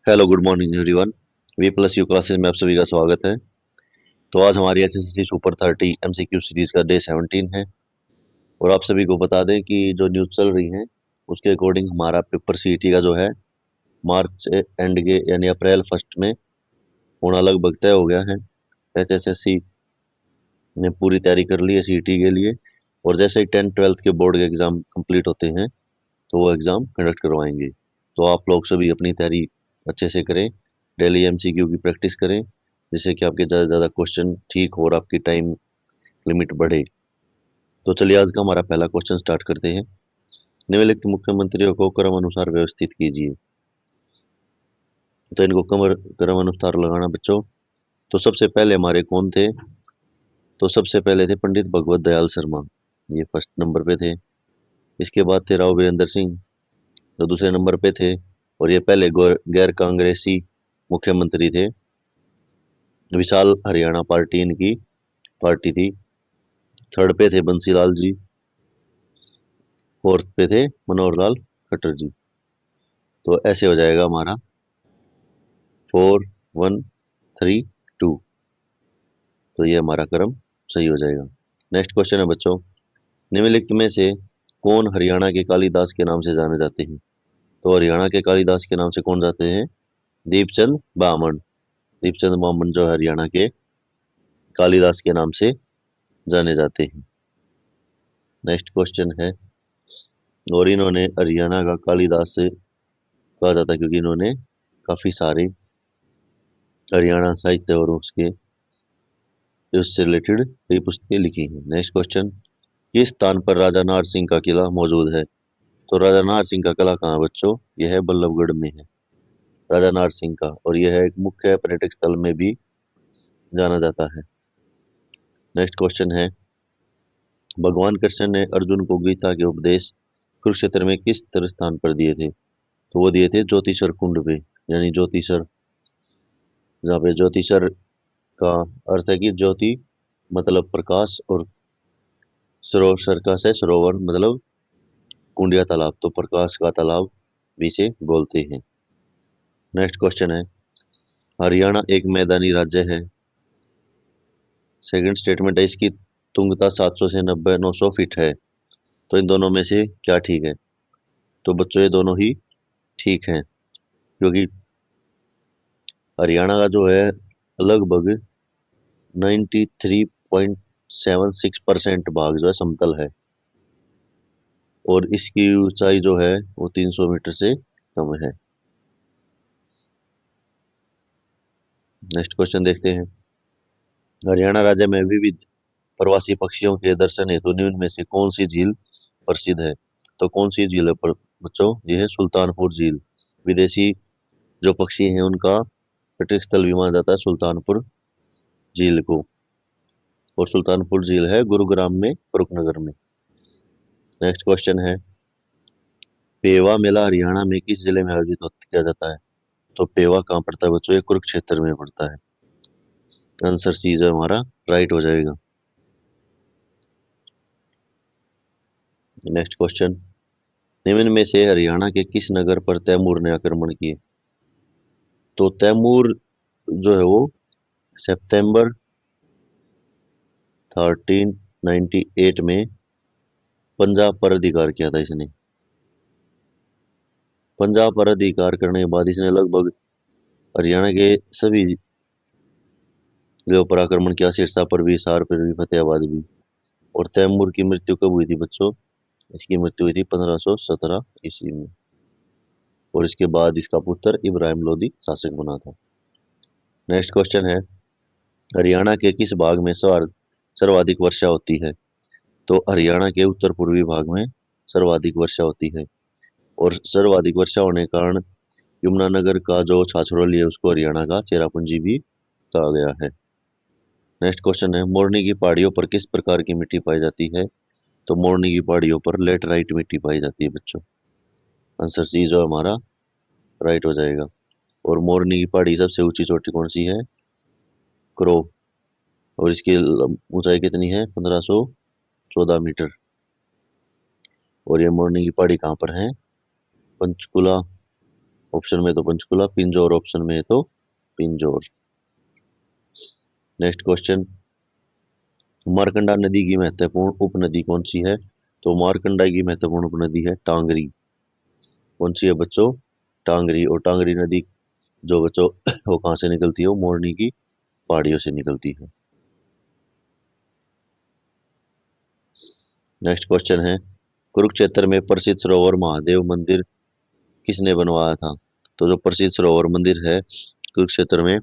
Hello good morning everyone. We plus you classes में आप सभी का स्वागत है। तो आज हमारी एसएससी सुपर 30 एमसीक्यू सीरीज का डे 17 है। और आप सभी को बता दें कि जो न्यूज़ चल रही है उसके अकॉर्डिंग हमारा पेपर सीईटी का जो है मार्च एंड के यानी अप्रैल फर्स्ट में होना लगभग तय हो गया है। एचएसएससी ने पूरी तैयारी कर ली है सीईटी के लिए। और जैसे ही 10th 12th के बोर्ड के एग्ज़ाम कंप्लीट होते हैं तो वो एग्ज़ाम कंडक्ट करवाएंगे। तो आप लोग सभी अपनी तैयारी अच्छे से करें, डेली एमसीक्यू की प्रैक्टिस करें, जिससे कि आपके ज़्यादा से ज़्यादा क्वेश्चन ठीक हो और आपकी टाइम लिमिट बढ़े। तो चलिए आज का हमारा पहला क्वेश्चन स्टार्ट करते हैं। निम्नलिखित मुख्यमंत्रियों को क्रम अनुसार व्यवस्थित कीजिए। तो इनको क्रम अनुसार लगाना बच्चों। तो सबसे पहले हमारे कौन थे? तो सबसे पहले थे पंडित भगवत दयाल शर्मा, ये फर्स्ट नंबर पे थे। इसके बाद थे राव वीरेंद्र सिंह, जो दूसरे नंबर पे थे। और ये पहले गैर कांग्रेसी मुख्यमंत्री थे। विशाल हरियाणा पार्टी इनकी पार्टी थी। थर्ड पे थे बंसीलाल जी। फोर्थ पे थे मनोहर लाल खट्टर जी। तो ऐसे हो जाएगा हमारा 4 1 3 2। तो ये हमारा क्रम सही हो जाएगा। नेक्स्ट क्वेश्चन है बच्चों, निम्नलिखित में से कौन हरियाणा के कालिदास के नाम से जाने जाते हैं? तो हरियाणा के कालिदास के नाम से कौन जाते हैं? दीपचंद बामन। दीपचंद बामन जो है हरियाणा के कालिदास के नाम से जाने जाते हैं। नेक्स्ट क्वेश्चन है, और इन्होंने हरियाणा का कालिदास से कहा जाता है क्योंकि इन्होंने काफी सारे हरियाणा साहित्य और उससे रिलेटेड कई पुस्तकें लिखी हैं। नेक्स्ट क्वेश्चन, किस स्थान पर राजा नार सिंह का किला मौजूद है? तो राजा नार सिंह का किला कहाँ है बच्चों? यह है बल्लभगढ़ में है, राजा नार सिंह का। और यह है एक मुख्य पर्यटक स्थल में भी जाना जाता है। नेक्स्ट क्वेश्चन है, भगवान कृष्ण ने अर्जुन को गीता के उपदेश कुरुक्षेत्र में किस तरह स्थान पर दिए थे? तो वो दिए थे ज्योतिषर कुंड पे, यानी ज्योतिषर, जहाँ पे ज्योतिषर का अर्थ है कि ज्योति मतलब प्रकाश, और सरोवर का से सरोवर मतलब कुंड या तालाब, तो प्रकाश का तालाब भी से बोलते हैं। नेक्स्ट क्वेश्चन है, हरियाणा एक मैदानी राज्य है। सेकंड स्टेटमेंट है, इसकी तुंगता 700 से 90 900 फीट है। तो इन दोनों में से क्या ठीक है? तो बच्चों ये दोनों ही ठीक हैं, क्योंकि हरियाणा का जो है लगभग 93.76% भाग जो है समतल है। और इसकी ऊंचाई जो है वो 300 मीटर से कम है। नेक्स्ट क्वेश्चन देखते हैं, हरियाणा राज्य में विविध प्रवासी पक्षियों के दर्शन हेतु निम्न में से कौन सी झील प्रसिद्ध है? तो कौन सी झील है बच्चों? ये है सुल्तानपुर झील। विदेशी जो पक्षी हैं उनका पर्यटक स्थल भी माना जाता है सुल्तानपुर झील को। और सुल्तानपुर झील है गुरुग्राम में, कुरुक्षनगर में। नेक्स्ट क्वेश्चन है, पेवा मेला हरियाणा में किस जिले में आयोजित किया जाता है? तो पेवा कहाँ पड़ता है बच्चों? ये कुरुक्षेत्र में पड़ता है। आंसर सी जो हमारा राइट हो जाएगा। नेक्स्ट क्वेश्चन, निम्न में से हरियाणा के किस नगर पर तैमूर ने आक्रमण किए? तो तैमूर जो है वो सितंबर 1398 में पंजाब पर अधिकार किया था इसने। पंजाब पर अधिकार करने के बाद इसने लगभग हरियाणा के सभी जगहों पर आक्रमण किया, सिरसा पर भी, हिसार पर भी, फतेहाबाद भी। और तैमूर की मृत्यु कब हुई थी बच्चों? इसकी मृत्यु हुई थी 1517 ईस्वी में। और इसके बाद इसका पुत्र इब्राहिम लोदी शासक बना था। नेक्स्ट क्वेश्चन है, हरियाणा के किस भाग में सर्वाधिक वर्षा होती है? तो हरियाणा के उत्तर पूर्वी भाग में सर्वाधिक वर्षा होती है। और सर्वाधिक वर्षा होने के कारण यमुनानगर का जो छाछरौली है उसको हरियाणा का चेरापूंजी भी कहा गया है। नेक्स्ट क्वेश्चन है, मोरनी की पहाड़ियों पर किस प्रकार की मिट्टी पाई जाती है? तो मोरनी की पहाड़ियों पर लेटराइट मिट्टी पाई जाती है बच्चों। आंसर सी जो हमारा राइट हो जाएगा। और मोरनी की पहाड़ी सबसे ऊंची चोटी कौन सी है? क्रो। और इसकी ऊंचाई कितनी है? 1514 मीटर। और ये मोरनी की पहाड़ी कहाँ पर है? पंचकुला ऑप्शन में तो पंचकुला, पिंजौर ऑप्शन में है तो पिंजौर। नेक्स्ट क्वेश्चन, मारकंडा नदी की महत्वपूर्ण उपनदी कौन सी है? तो मारकंडा की महत्वपूर्ण उपनदी है टांगरी। कौन सी है बच्चों? टांगरी। और टांगरी नदी जो बच्चों वो कहाँ से निकलती है? वो मोरनी की पहाड़ियों से निकलती है। नेक्स्ट क्वेश्चन है, कुरुक्षेत्र में प्रसिद्ध सरोवर महादेव मंदिर किसने बनवाया था? तो जो प्रसिद्ध सरोवर मंदिर है कुरुक्षेत्र में,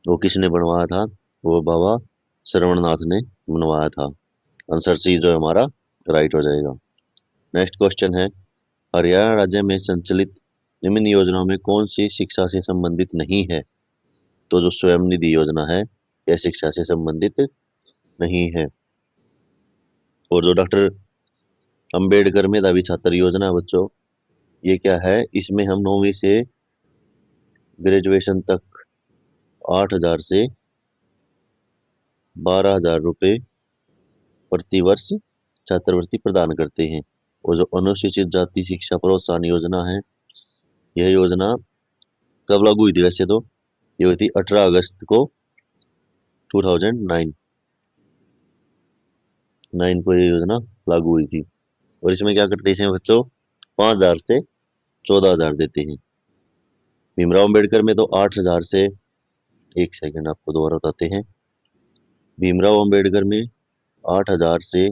वो किसने बनवाया था? वो बाबा श्रवणनाथ ने बनवाया था। आंसर सी जो है हमारा राइट हो जाएगा। नेक्स्ट क्वेश्चन है, हरियाणा राज्य में संचालित निम्न योजनाओं में कौन सी शिक्षा से संबंधित नहीं है? तो जो स्वयं निधि योजना है यह शिक्षा से संबंधित नहीं है। और जो डॉक्टर अंबेडकर मेधावी छात्र योजना है बच्चों, ये क्या है? इसमें हम 9वीं से ग्रेजुएशन तक 8,000 से 12,000 रुपये प्रति वर्ष छात्रवृत्ति प्रदान करते हैं। और जो अनुसूचित जाति शिक्षा प्रोत्साहन योजना है, यह योजना कब लागू हुई थी वैसे? तो ये हुई थी 18 अगस्त को 2009 को ये योजना लागू हुई थी। और इसमें क्या करते हैं बच्चों? 5,000 से 14,000 देते हैं। भीमराव अम्बेडकर में तो 8,000 से, एक सेकंड आपको दोबारा बताते हैं। भीमराव अम्बेडकर में 8,000 से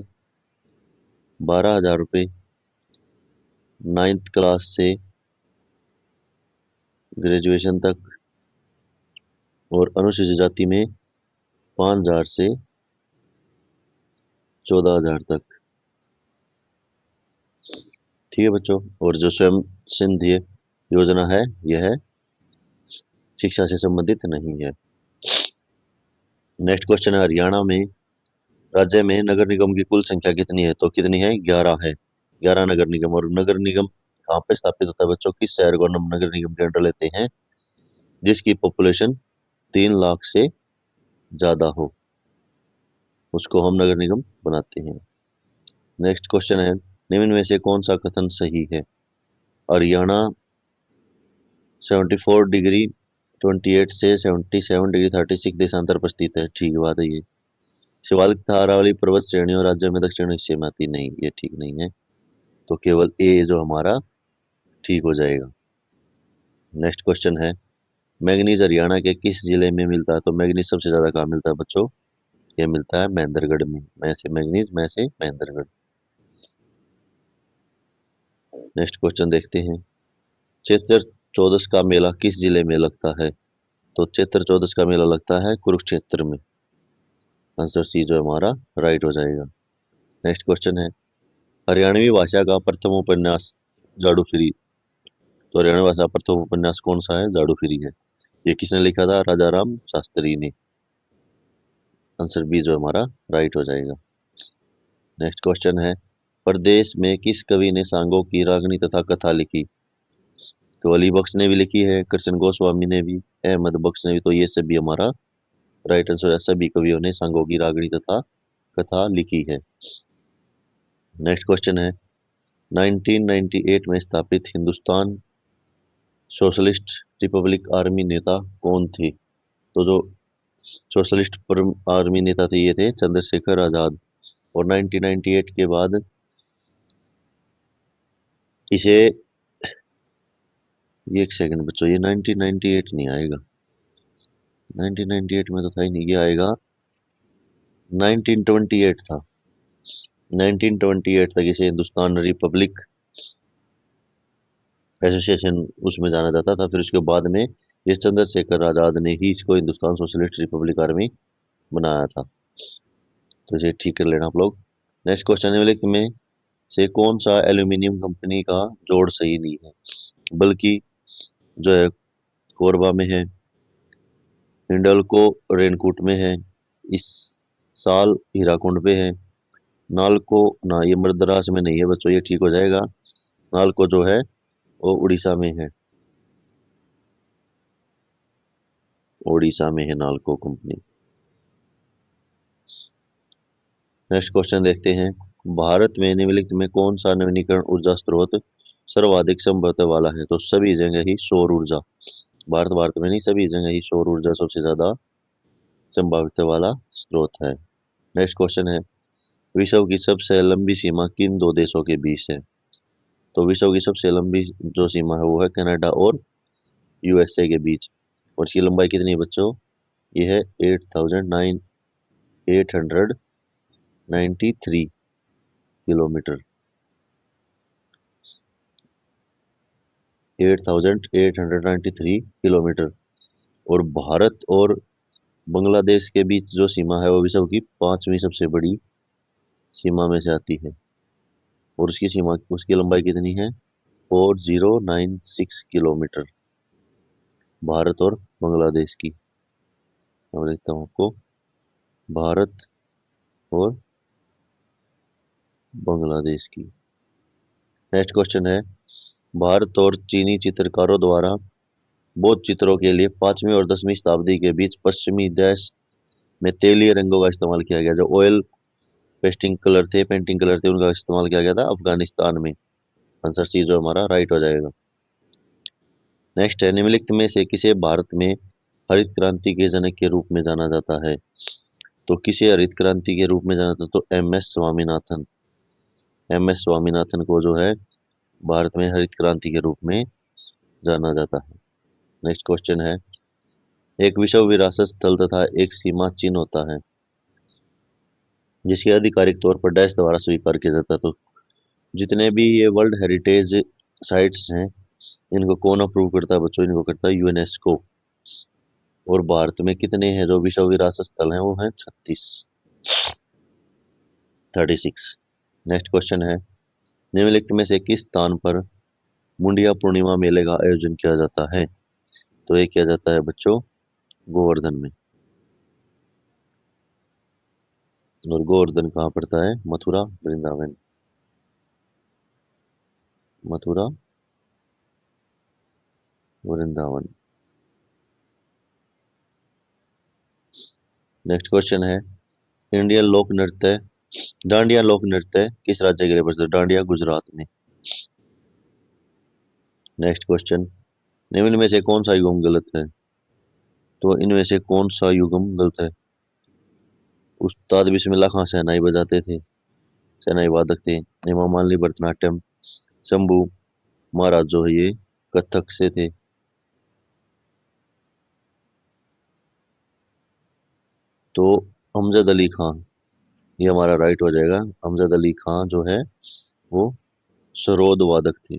12,000 रुपये 9th क्लास से ग्रेजुएशन तक, और अनुसूचित जाति में 5,000 से 14,000 तक। ठीक है बच्चों। और जो स्वयं सिंध ये योजना है, यह शिक्षा से संबंधित नहीं है। नेक्स्ट क्वेश्चन है, हरियाणा में राज्य में नगर निगम की कुल संख्या कितनी है? तो कितनी है? 11 है। 11 नगर निगम। और नगर निगम कहाँ पे स्थापित होता है बच्चों? किस शहर को हम नगर निगम के अंडर लेते हैं? जिसकी पॉपुलेशन 3 लाख से ज्यादा हो, उसको हम नगर निगम बनाते हैं। नेक्स्ट क्वेश्चन है, निम्न में से कौन सा कथन सही है? हरियाणा 74 डिग्री 28 से 77 डिग्री 36 देशांतर पर स्थित है। ठीक बात है ये। शिवालिक तथा अरावली पर्वत श्रेणियों राज्य में दक्षिण हिस्से में आती नहीं, ये ठीक नहीं है। तो केवल ए जो हमारा ठीक हो जाएगा। नेक्स्ट क्वेश्चन है, मैग्नीज हरियाणा के किस जिले में मिलता है? तो मैग्नीज सबसे ज्यादा कहाँ मिलता है बच्चों? ये मिलता है महेंद्रगढ़ में। मैं से मैग्नीज, मैं से महेंद्रगढ़। नेक्स्ट क्वेश्चन देखते हैं, चैत्र चौदस का मेला किस जिले में लगता है? तो चैत्र चौदस का मेला लगता है कुरुक्षेत्र में। आंसर सी जो हमारा राइट हो जाएगा। नेक्स्ट क्वेश्चन है, हरियाणवी भाषा का प्रथम उपन्यास जादू फ्री। तो हरियाणवी भाषा प्रथम उपन्यास कौन सा है? जादू फ्री है। ये किसने लिखा था? राजा राम शास्त्री ने। आंसर बी जो हमारा राइट हो जाएगा। नेक्स्ट क्वेश्चन है, प्रदेश में किस कवि ने सांगों की रागनी तथा कथा लिखी? तो अली बख्श ने भी लिखी है, कृष्ण गोस्वामी ने भी, अहमद बख्श ने भी। तो ये सभी हमारा राइट आंसर है। सभी कवियों ने सांगों की रागनी तथा कथा लिखी है। नेक्स्ट क्वेश्चन है, 1998 में स्थापित हिंदुस्तान सोशलिस्ट रिपब्लिक आर्मी नेता कौन थे? तो जो सोशलिस्ट आर्मी नेता थे ये थे चंद्रशेखर आजाद। और 1998 के बाद इसे, ये एक सेकंड बच्चों, ये 1998 नहीं आएगा। 1998 में तो था ही नहीं, ये आएगा 1928 था। 1928 तक इसे हिंदुस्तान रिपब्लिक एसोसिएशन उसमें जाना जाता था। फिर उसके बाद में ये चंद्रशेखर आजाद ने ही इसको हिंदुस्तान सोशलिस्ट रिपब्लिक आर्मी बनाया था। तो इसे ठीक कर लेना आप लोग। नेक्स्ट क्वेश्चन निम्नलिखित में से कौन सा एल्यूमिनियम कंपनी का जोड़ सही नहीं है? बल्कि जो है कोरबा में है, हिंडल्को रेनकूट में है, इस साल हीराकुंड पे है, नालको ना ये मद्रास में नहीं है बच्चों, ये ठीक हो जाएगा। नालको जो है वो उड़ीसा में है। उड़ीसा में है नालको कंपनी। नेक्स्ट क्वेश्चन देखते हैं, भारत में निम्नलिखित में कौन सा नवीनीकरण ऊर्जा स्रोत सर्वाधिक संभवतः वाला है? तो सभी जगह ही सौर ऊर्जा, भारत भारत में नहीं, सभी जगह ही सौर ऊर्जा सबसे ज्यादा संभावित वाला स्रोत है। नेक्स्ट क्वेश्चन है, विश्व की सबसे लंबी सीमा किन दो देशों के बीच है? तो विश्व की सबसे लंबी जो सीमा है वो है कनाडा और यूएसए के बीच। और इसकी लंबाई कितनी है बच्चों? ये है 8,893 किलोमीटर। 8,893 किलोमीटर। और भारत और बांग्लादेश के बीच जो सीमा है वो विश्व की पांचवी सबसे बड़ी सीमा में से आती है। और उसकी लंबाई कितनी है? 4096 किलोमीटर, भारत और बांग्लादेश की। मैं देखता हूँ आपको, भारत और बांग्लादेश की। नेक्स्ट क्वेश्चन है, भारत और चीनी चित्रकारों द्वारा बौद्ध चित्रों के लिए 5वीं और 10वीं शताब्दी के बीच पश्चिमी देश में तेलीय रंगों का इस्तेमाल किया गया। जो ऑयल पेंटिंग कलर थे उनका इस्तेमाल किया गया था अफगानिस्तान में। आंसर सी जो हमारा राइट हो जाएगा। नेक्स्ट है, निम्नलिखित में से किसे भारत में हरित क्रांति के जनक के रूप में जाना जाता है? तो किसे हरित क्रांति के रूप में जाना जाता? तो M S Swaminathan. M S Swaminathan को जो है भारत में हरित क्रांति के रूप में जाना जाता है। नेक्स्ट क्वेश्चन है, एक विश्व विरासत स्थल तथा एक सीमा चिन्ह होता है जिसके आधिकारिक तौर पर डैश द्वारा स्वीकार किया जाता है। तो जितने भी ये वर्ल्ड हेरिटेज साइट्स हैं इनको कौन अप्रूव करता है बच्चों? इनको करता है यूनेस्को। और भारत में कितने हैं जो विश्व विरासत स्थल हैं? वो हैं 36। नेक्स्ट क्वेश्चन है, निम्नलिखित में से किस स्थान पर मुंडिया पूर्णिमा मेले का आयोजन किया जाता है? तो ये किया जाता है बच्चों गोवर्धन में। और गोवर्धन कहाँ पड़ता है? मथुरा वृंदावन। मथुरा वृंदावन। नेक्स्ट क्वेश्चन है, इंडियन लोक नृत्य डांडिया लोक नृत्य किस राज्य के लिए प्रसिद्ध? डांडिया गुजरात में। नेक्स्ट क्वेश्चन, निम्न में से कौन सा युगम गलत है? तो इनमें से कौन सा युगम गलत है? उस्ताद बिस्मिल्लाह खां शहनाई बजाते थे, शहनाई वादक थे। हेमा मालिनी भरतनाट्यम, शंभू महाराज जो है ये कथक से थे। तो अमजद अली खान, ये हमारा राइट हो जाएगा। अमजद अली खान जो है वो सरोद वादक थे,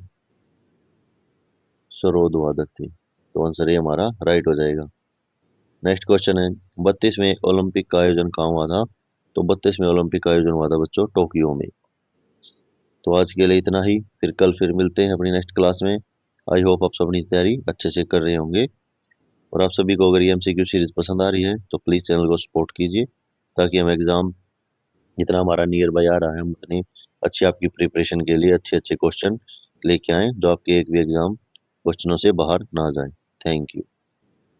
सरोद वादक थे। तो आंसर ये हमारा राइट हो जाएगा। नेक्स्ट क्वेश्चन है, 32वें ओलंपिक का आयोजन कहाँ हुआ था? तो 32वें ओलंपिक का आयोजन हुआ था बच्चों टोक्यो में। तो आज के लिए इतना ही, फिर मिलते हैं अपनी नेक्स्ट क्लास में। आई होप आप सब अपनी तैयारी अच्छे से कर रहे होंगे। और आप सभी को अगर ये एमसीक्यू सीरीज पसंद आ रही है तो प्लीज़ चैनल को सपोर्ट कीजिए, ताकि हम एग्ज़ाम जितना हमारा नियर बाय आ रहा है हम उतनी अच्छी आपकी प्रिपरेशन के लिए अच्छे अच्छे क्वेश्चन लेके आएँ जो आपके एक भी एग्ज़ाम क्वेश्चनों से बाहर ना जाए। Thank you.